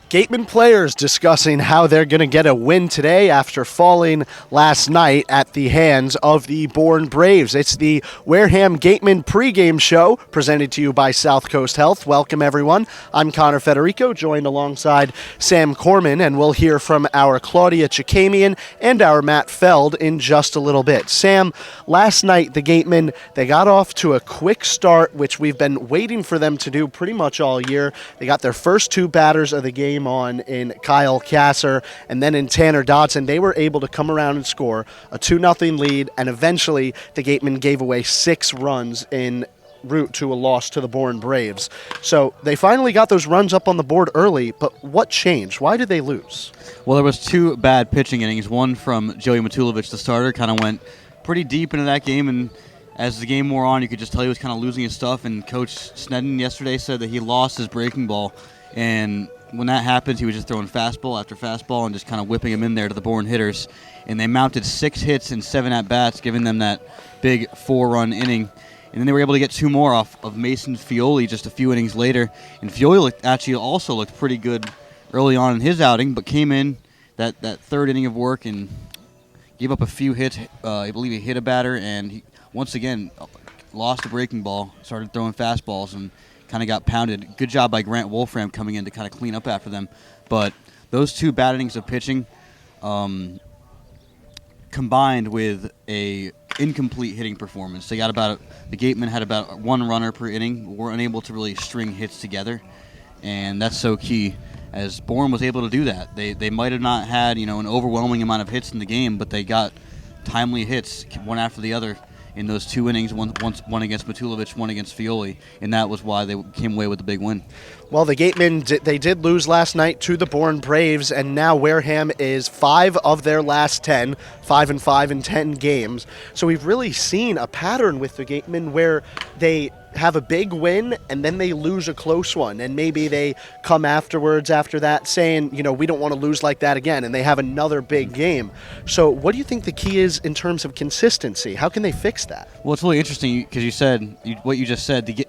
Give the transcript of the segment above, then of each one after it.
Gatemen players discussing how they're going to get a win today after falling last night at the hands of the Bourne Braves. It's the Wareham Gatemen Pregame Show presented to you by South Coast Health. Welcome, everyone. I'm Connor Federico, joined alongside Sam Corman, and we'll hear from our Claudia Chikamian and our Matt Feld in just a little bit. Sam, last night the Gatemen, they got off to a quick start, which we've been waiting for them to do pretty much all year. They got their first two batters of the game on in Kyle Kasser and then in Tanner Dodson. They were able to come around and score a 2-0 lead, and eventually the Gatemen gave away 6 runs in route to a loss to the Bourne Braves. So they finally got those runs up on the board early, but what changed? Why did they lose? Well, there was 2 bad pitching innings. One from Joey Matulovic, the starter, kind of went pretty deep into that game, and as the game wore on, you could just tell he was kind of losing his stuff, and Coach Sneddon yesterday said that he lost his breaking ball, and when that happens, he was just throwing fastball after fastball and just kind of whipping them in there to the Bourne hitters. And they mounted 6 hits and 7 at-bats, giving them that big 4-run inning. And then they were able to get 2 more off of Mason Fioli just a few innings later. And Fioli actually also looked pretty good early on in his outing, but came in that third inning of work and gave up a few hits. I believe he hit a batter, and he once again lost the breaking ball, started throwing fastballs, and kind of got pounded. Good job by Grant Wolfram coming in to kind of clean up after them. But those 2 bad innings of pitching combined with a incomplete hitting performance. The Gatemen had about 1 runner per inning, were unable to really string hits together, and that's so key, as Bourne was able to do that. They might have not had an overwhelming amount of hits in the game, but they got timely hits one after the other in those 2 innings, one against Matulovic, one against Fioli, and that was why they came away with the big win. Well, the Gatemen, they did lose last night to the Bourne Braves, and now Wareham is 5 of their last 10, 5-5 in 10 games. So we've really seen a pattern with the Gatemen where they have a big win and then they lose a close one, and maybe they come afterwards after that saying, we don't want to lose like that again, and they have another big game. So what do you think the key is in terms of consistency? How can they fix that? Well, it's really interesting because what you just said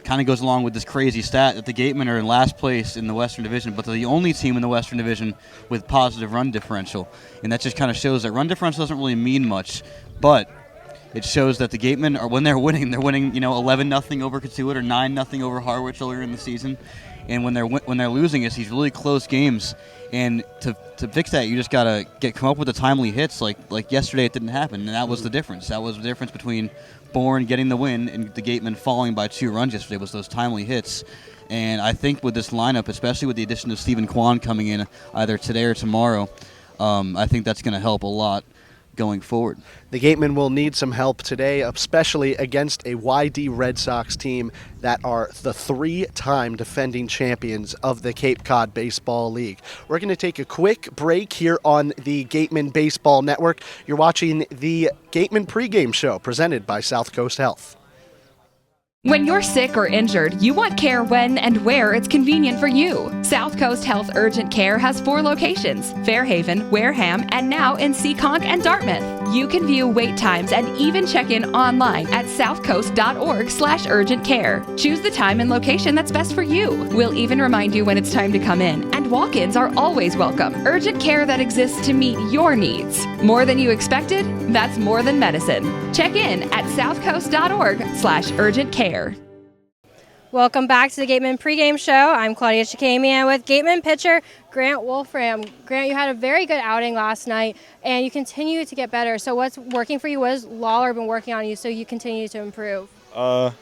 kind of goes along with this crazy stat that the Gatemen are in last place in the Western Division, but they're the only team in the Western Division with positive run differential, and that just kind of shows that run differential doesn't really mean much, but it shows that the Gatemen are, when they're winning 11-0 over Katuitt or 9-0 over Harwich earlier in the season. And when they're losing, it's these really close games. And to fix that, you just gotta come up with the timely hits. Like yesterday, it didn't happen, and that was the difference. That was the difference between Bourne getting the win and the Gatemen falling by 2 runs yesterday. Was those timely hits. And I think with this lineup, especially with the addition of Stephen Kwan coming in either today or tomorrow, I think that's going to help a lot going forward. The Gatemen will need some help today, especially against a YD Red Sox team that are the 3-time defending champions of the Cape Cod Baseball League. We're going to take a quick break here on the Gatemen Baseball Network. You're watching the Gatemen Pregame Show presented by South Coast Health. When you're sick or injured, you want care when and where it's convenient for you. South Coast Health Urgent Care has 4 locations: Fairhaven, Wareham, and now in Seekonk and Dartmouth. You can view wait times and even check in online at southcoast.org/urgent care. Choose the time and location that's best for you. We'll even remind you when it's time to come in, and walk-ins are always welcome. Urgent care that exists to meet your needs. More than you expected? That's more than medicine. Check in at southcoast.org/urgent care. Welcome back to the Gatemen Pregame Show. I'm Claudia Chikamian with Gatemen pitcher Grant Wolfram. Grant, you had a very good outing last night, and you continue to get better. So what's working for you? What has Lawler been working on you so you continue to improve? I'd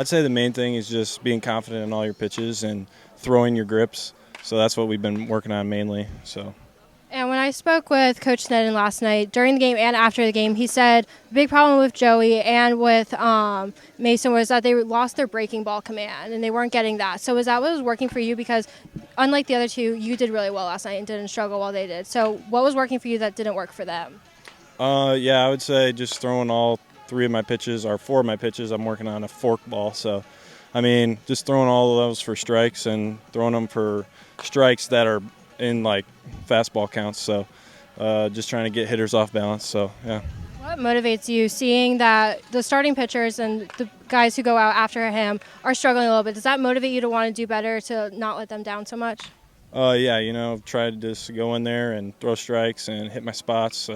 say the main thing is just being confident in all your pitches and throwing your grips. So that's what we've been working on mainly. And when I spoke with Coach Sneddon last night, during the game and after the game, he said the big problem with Joey and with Mason was that they lost their breaking ball command, and they weren't getting that. So was that what was working for you? Because unlike the other 2, you did really well last night and didn't struggle while they did. So what was working for you that didn't work for them? I would say just throwing all 3 of my pitches, or 4 of my pitches. I'm working on a fork ball. So, just throwing all of those for strikes and throwing them for strikes that are in fastball counts, so just trying to get hitters off balance. So yeah. What motivates you seeing that the starting pitchers and the guys who go out after him are struggling a little bit? Does that motivate you to want to do better to not let them down so much? Yeah, try to just go in there and throw strikes and hit my spots,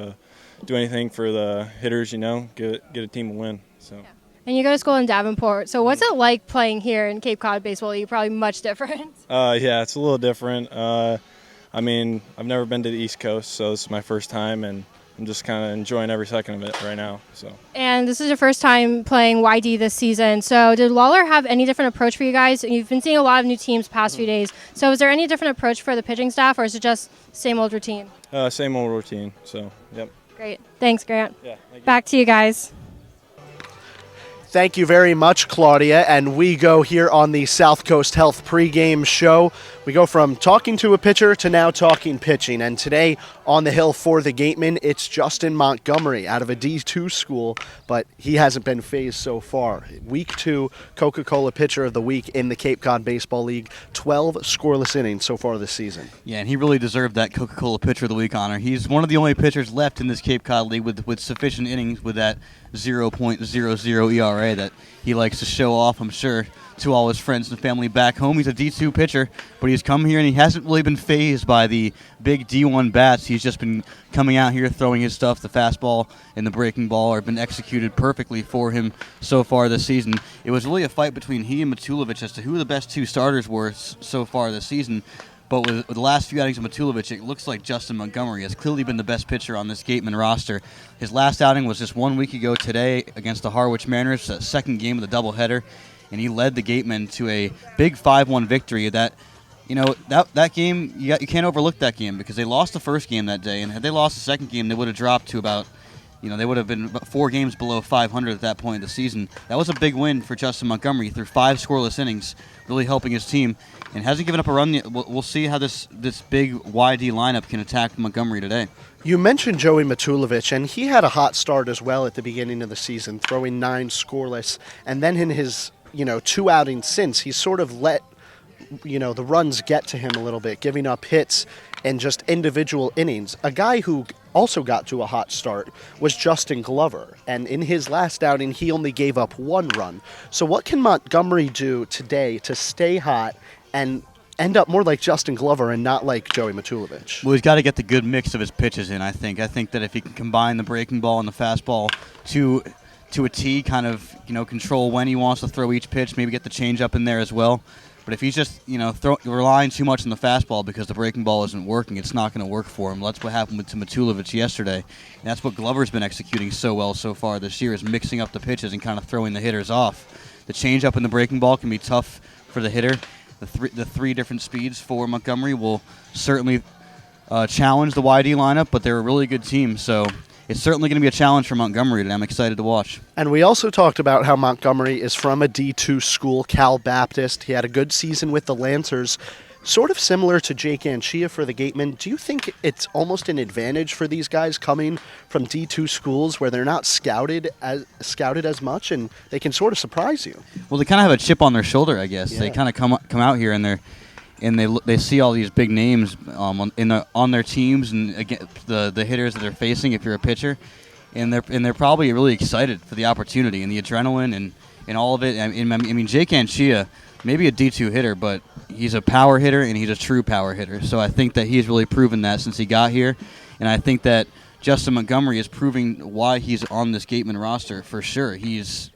do anything for the hitters, get a team a win. So. Yeah. And you go to school in Davenport, so what's it like playing here in Cape Cod Baseball League? Probably much different. Yeah, it's a little different. I've never been to the East Coast, so this is my first time, and I'm just kind of enjoying every second of it right now. So. And this is your first time playing YD this season. So did Lawler have any different approach for you guys? You've been seeing a lot of new teams past few days. So is there any different approach for the pitching staff, or is it just same old routine? Same old routine. So, yep. Great. Thanks, Grant. Yeah. Thank you. Back to you guys. Thank you very much, Claudia. And we go here on the South Coast Health pregame show. We go from talking to a pitcher to now talking pitching. And today on the hill for the Gatemen, it's Justin Montgomery out of a D2 school, but he hasn't been phased so far. Week 2 Coca-Cola Pitcher of the Week in the Cape Cod Baseball League. 12 scoreless innings so far this season. Yeah, and he really deserved that Coca-Cola Pitcher of the Week honor. He's one of the only pitchers left in this Cape Cod League with sufficient innings with that 0.00 ERA that he likes to show off, I'm sure, to all his friends and family back home. He's a D2 pitcher, but he's come here and he hasn't really been fazed by the big D1 bats. He's just been coming out here throwing his stuff. The fastball and the breaking ball have been executed perfectly for him so far this season. It was really a fight between he and Matulovic as to who the best two starters were so far this season. But with the last few outings of Matulovic, it looks like Justin Montgomery has clearly been the best pitcher on this Gatemen roster. His last outing was just 1 week ago today against the Harwich Mariners, the second game of the doubleheader, and he led the Gatemen to a big 5-1 victory. That game, you can't overlook that game because they lost the first game that day, and had they lost the second game, they would have dropped to about, they would have been about 4 games below 500 at that point of the season. That was a big win for Justin Montgomery through 5 scoreless innings, really helping his team, and hasn't given up a run yet. We'll see how this big YD lineup can attack Montgomery today. You mentioned Joey Matulovic, and he had a hot start as well at the beginning of the season, throwing 9 scoreless, and then in his 2 outings since, he's sort of let the runs get to him a little bit, giving up hits and just individual innings. A guy who also got to a hot start was Justin Glover, and in his last outing, he only gave up 1 run. So what can Montgomery do today to stay hot and end up more like Justin Glover and not like Joey Matulovic? Well, he's got to get the good mix of his pitches in, I think. I think that if he can combine the breaking ball and the fastball to a T, kind of, control when he wants to throw each pitch, maybe get the changeup in there as well. But if he's just, relying too much on the fastball because the breaking ball isn't working, it's not going to work for him. That's what happened to Matulovic yesterday. And that's what Glover's been executing so well so far this year, is mixing up the pitches and kind of throwing the hitters off. The changeup and the breaking ball can be tough for the hitter. The three different speeds for Montgomery will certainly challenge the YD lineup, but they're a really good team, so it's certainly going to be a challenge for Montgomery, and I'm excited to watch. And we also talked about how Montgomery is from a D2 school, Cal Baptist. He had a good season with the Lancers, sort of similar to Jake Anchia for the Gatemen. Do you think it's almost an advantage for these guys coming from D2 schools where they're not scouted as much, and they can sort of surprise you? Well, they kind of have a chip on their shoulder, I guess. Yeah. They kind of come out here and they see all these big names on their teams and again, the hitters that they're facing if you're a pitcher, and they're probably really excited for the opportunity and the adrenaline and all of it. I mean, Jake Anchia, maybe a D2 hitter, but he's a power hitter and he's a true power hitter. So I think that he's really proven that since he got here, and I think that Justin Montgomery is proving why he's on this Gatemen roster for sure. He's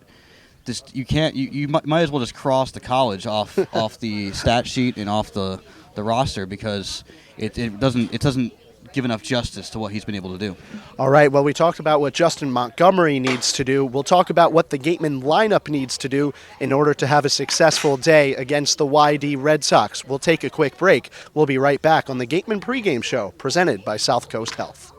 You might as well just cross the college off the stat sheet and off the roster because it doesn't give enough justice to what he's been able to do. All right, well, we talked about what Justin Montgomery needs to do. We'll talk about what the Gatemen lineup needs to do in order to have a successful day against the YD Red Sox. We'll take a quick break. We'll be right back on the Gatemen pregame show presented by South Coast Health.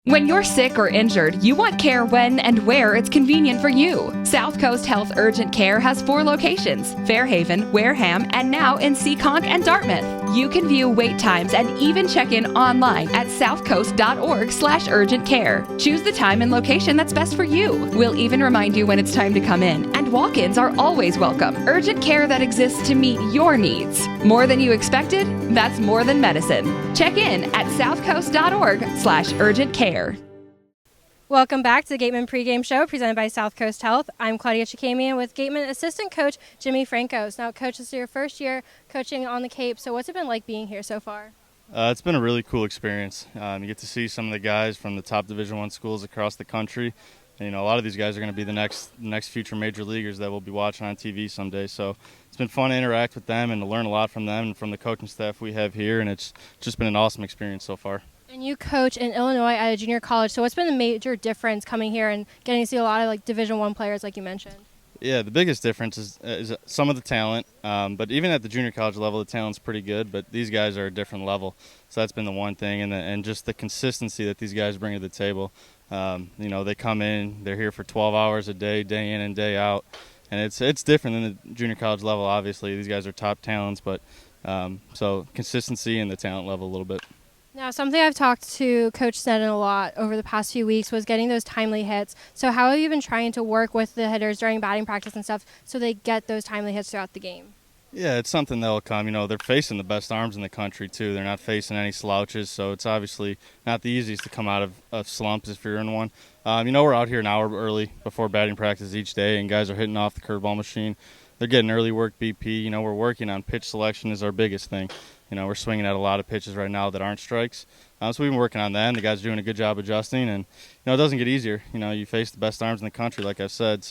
When you're sick or injured, you want care when and where it's convenient for you. South Coast Health Urgent Care has 4 locations: Fairhaven, Wareham, and now in Seekonk and Dartmouth. You can view wait times and even check in online at southcoast.org/urgentcare. Choose the time and location that's best for you. We'll even remind you when it's time to come in, and walk-ins are always welcome. Urgent care that exists to meet your needs. More than you expected? That's more than medicine. Check in at southcoast.org/urgentcare. Welcome back to the Gatemen Pregame Show presented by South Coast Health. I'm Claudia Chikamian with Gatemen Assistant Coach Jimmy Francos. Now, Coach, this is your first year coaching on the Cape, so what's it been like being here so far? It's been a really cool experience. You get to see some of the guys from the top Division I schools across the country. And, a lot of these guys are going to be the next future major leaguers that we'll be watching on TV someday. So it's been fun to interact with them and to learn a lot from them and from the coaching staff we have here, and it's just been an awesome experience so far. And you coach in Illinois at a junior college, so what's been the major difference coming here and getting to see a lot of Division I players like you mentioned? Yeah, the biggest difference is some of the talent, but even at the junior college level, the talent's pretty good, but these guys are a different level. So that's been the one thing, and just the consistency that these guys bring to the table. They come in, they're here for 12 hours a day, day in and day out, and it's different than the junior college level, obviously. These guys are top talents, but so consistency and the talent level a little bit. Now, something I've talked to Coach Sneddon a lot over the past few weeks was getting those timely hits. So how have you been trying to work with the hitters during batting practice and stuff so they get those timely hits throughout the game? Yeah, it's something that'll come. They're facing the best arms in the country, too. They're not facing any slouches, so it's obviously not the easiest to come out of slumps if you're in one. We're out here an hour early before batting practice each day, and guys are hitting off the curveball machine. They're getting early work BP. We're working on pitch selection is our biggest thing. We're swinging at a lot of pitches right now that aren't strikes. So we've been working on that, and the guys are doing a good job adjusting. And, it doesn't get easier. You face the best arms in the country, like I've said.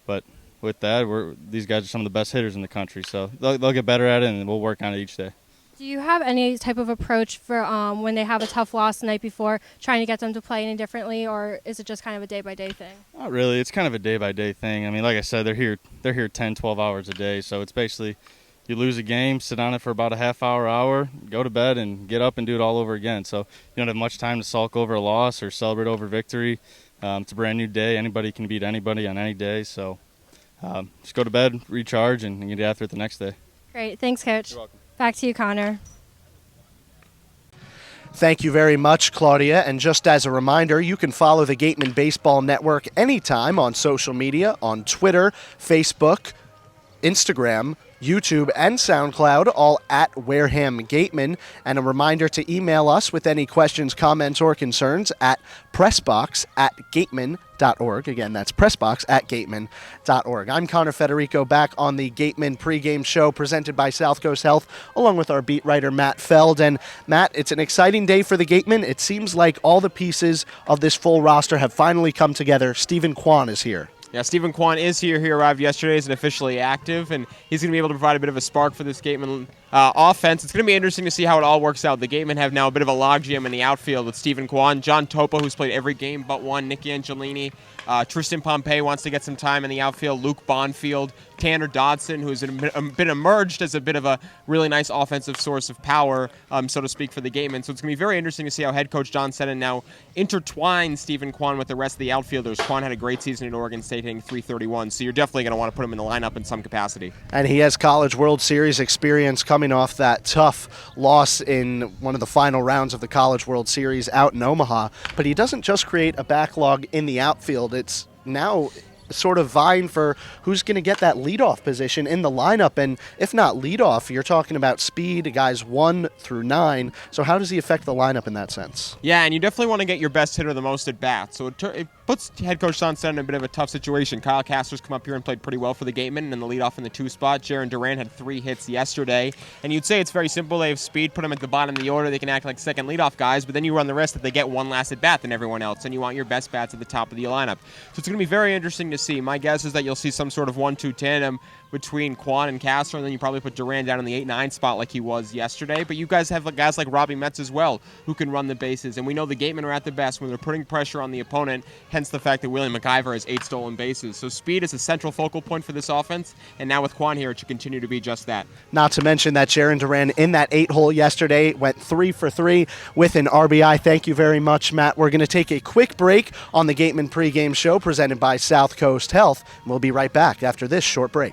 But with that, these guys are some of the best hitters in the country. So they'll get better at it, and we'll work on it each day. Do you have any type of approach for when they have a tough loss the night before, trying to get them to play any differently, or is it just kind of a day-by-day thing? Not really. It's kind of a day-by-day thing. Like I said, they're here 10, 12 hours a day. So it's basically – you lose a game, sit on it for about a half hour, go to bed, and get up and do it all over again. So you don't have much time to sulk over a loss or celebrate over victory. It's a brand new day. Anybody can beat anybody on any day. So just go to bed, recharge, and get after it the next day. Great. Thanks, Coach. You're welcome. Back to you, Connor. Thank you very much, Claudia. And just as a reminder, you can follow the Gatemen Baseball Network anytime on social media, on Twitter, Facebook, Instagram, YouTube, and SoundCloud, all at Wareham Gatemen. And a reminder to email us with any questions, comments, or concerns at pressbox@gatemen.org. Again, that's pressbox@gatemen.org. I'm Connor Federico, back on the Gatemen pregame show presented by South Coast Health, along with our beat writer, Matt Feld. And Matt, it's an exciting day for the Gatemen. It seems like all the pieces of this full roster have finally come together. Stephen Kwan is here. Yeah, Stephen Kwan is here. He arrived yesterday, is officially active, and he's going to be able to provide a bit of a spark for this Gatemen offense. It's going to be interesting to see how it all works out. The Gatemen have now a bit of a logjam in the outfield with Stephen Kwan, John Topa, who's played every game but one, Nicky Angelini, Tristan Pompey wants to get some time in the outfield, Luke Bonfield, Tanner Dodson, who's been emerged as a bit of a really nice offensive source of power, so to speak, for the Gatemen. So it's going to be very interesting to see how head coach John Sneddon now intertwines Stephen Kwan with the rest of the outfielders. Kwan had a great season at Oregon State, hitting .331, so you're definitely going to want to put him in the lineup in some capacity. And he has College World Series experience coming off that tough loss in one of the final rounds of the College World Series out in Omaha. But he doesn't just create a backlog in the outfield. It's now sort of vying for who's going to get that leadoff position in the lineup. And if not leadoff, you're talking about speed, guys 1 through 9. So how does he affect the lineup in that sense? Yeah, and you definitely want to get your best hitter the most at bats. So it puts head coach John Sneddon in a bit of a tough situation. Kyle Castor's come up here and played pretty well for the Gatemen in the leadoff in the 2 spot. Jaron Duran had 3 hits yesterday. And you'd say it's very simple. They have speed, put them at the bottom of the order. They can act like second leadoff guys, but then you run the risk that they get one last at bat than everyone else, and you want your best bats at the top of the lineup. So it's going to be very interesting to see. My guess is that you'll see some sort of 1-2 tandem between Kwan and Castor, and then you probably put Duran down in the 8-9 spot like he was yesterday. But you guys have guys like Robbie Metz as well who can run the bases, and we know the Gatemen are at the best when they're putting pressure on the opponent, hence the fact that William McIver has 8 stolen bases. So speed is a central focal point for this offense, and now with Kwan here, it should continue to be just that. Not to mention that Jaron Duran in that 8-hole yesterday went 3 for 3 with an RBI. Thank you very much, Matt. We're going to take a quick break on the Gatemen pregame show presented by South Coast Health. We'll be right back after this short break.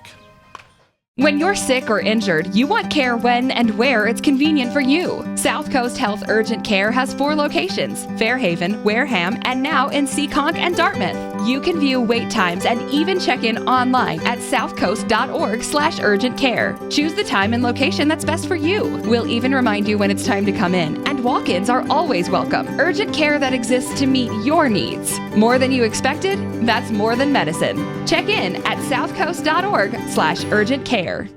When you're sick or injured, you want care when and where it's convenient for you. South Coast Health Urgent Care has 4 locations: Fairhaven, Wareham, and now in Seekonk and Dartmouth. You can view wait times and even check in online at southcoast.org/urgentcare. Choose the time and location that's best for you. We'll even remind you when it's time to come in, and walk-ins are always welcome. Urgent care that exists to meet your needs. More than you expected? That's more than medicine. Check in at southcoast.org/urgentcare.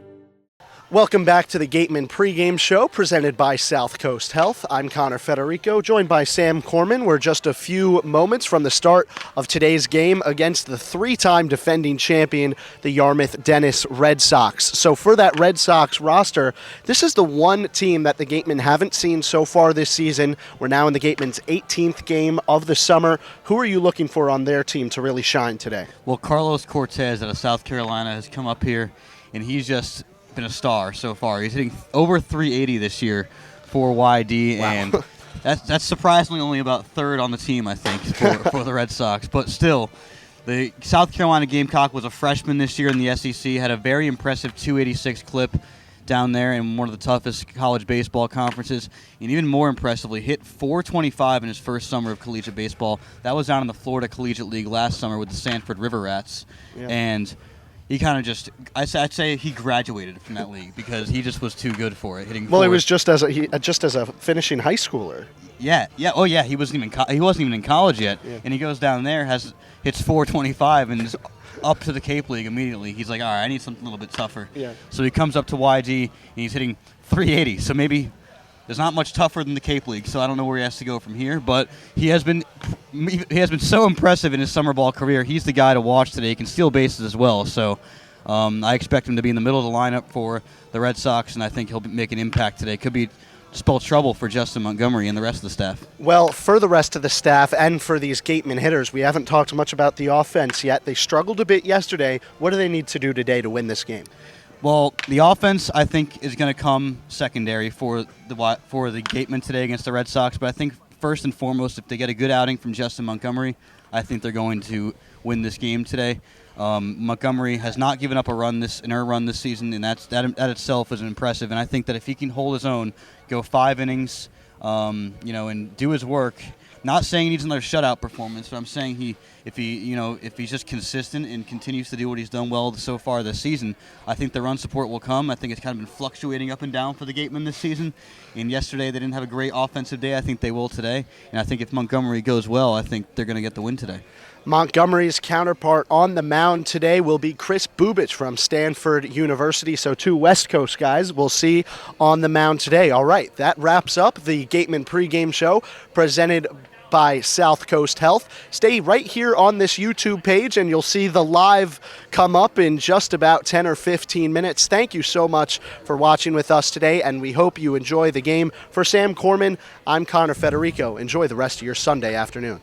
Welcome back to the Gatemen Pregame Show presented by South Coast Health. I'm Connor Federico, joined by Sam Corman. We're just a few moments from the start of today's game against the 3-time defending champion, the Yarmouth Dennis Red Sox. So for that Red Sox roster, this is the one team that the Gatemen haven't seen so far this season. We're now in the Gatemen's 18th game of the summer. Who are you looking for on their team to really shine today? Well, Carlos Cortez out of South Carolina has come up here, and he's just been a star so far. He's hitting over 380 this year for YD, wow. And that's surprisingly only about third on the team, I think, for the Red Sox. But still, the South Carolina Gamecock was a freshman this year in the SEC, had a very impressive 286 clip down there in one of the toughest college baseball conferences, and even more impressively, hit 425 in his first summer of collegiate baseball. That was down in the Florida Collegiate League last summer with the Sanford River Rats, yeah. And he kind of I'd say he graduated from that league because he just was too good for it. Hitting. Well, he was just as a finishing high schooler. Yeah. Oh, yeah. He wasn't even in college yet, yeah. And he goes down there, hits 425, and is up to the Cape League immediately. He's like, all right, I need something a little bit tougher. Yeah. So he comes up to YG and he's hitting 380. So maybe there's not much tougher than the Cape League. So I don't know where he has to go from here, but he has been so impressive in his summer ball career. He's the guy to watch today. He can steal bases as well. So I expect him to be in the middle of the lineup for the Red Sox, and I think he'll make an impact today. Could be spell trouble for Justin Montgomery and the rest of the staff. Well, for the rest of the staff and for these Gatemen hitters, we haven't talked much about the offense yet. They struggled a bit yesterday. What do they need to do today to win this game? Well, the offense, I think, is going to come secondary for the Gatemen today against the Red Sox. But I think first and foremost, if they get a good outing from Justin Montgomery, I think they're going to win this game today. Montgomery has not given up an earned run this season, and that itself is impressive. And I think that if he can hold his own, go 5 innings, and do his work. Not saying he needs another shutout performance, but I'm saying if he's just consistent and continues to do what he's done well so far this season, I think the run support will come. I think it's kind of been fluctuating up and down for the Gatemen this season. And yesterday they didn't have a great offensive day. I think they will today. And I think if Montgomery goes well, I think they're going to get the win today. Montgomery's counterpart on the mound today will be Chris Bubich from Stanford University. So 2 West Coast guys we'll see on the mound today. All right, that wraps up the Gatemen pregame show presented by South Coast Health. Stay right here on this YouTube page and you'll see the live come up in just about 10 or 15 minutes. Thank you so much for watching with us today, and we hope you enjoy the game. For Sam Corman, I'm Connor Federico. Enjoy the rest of your Sunday afternoon.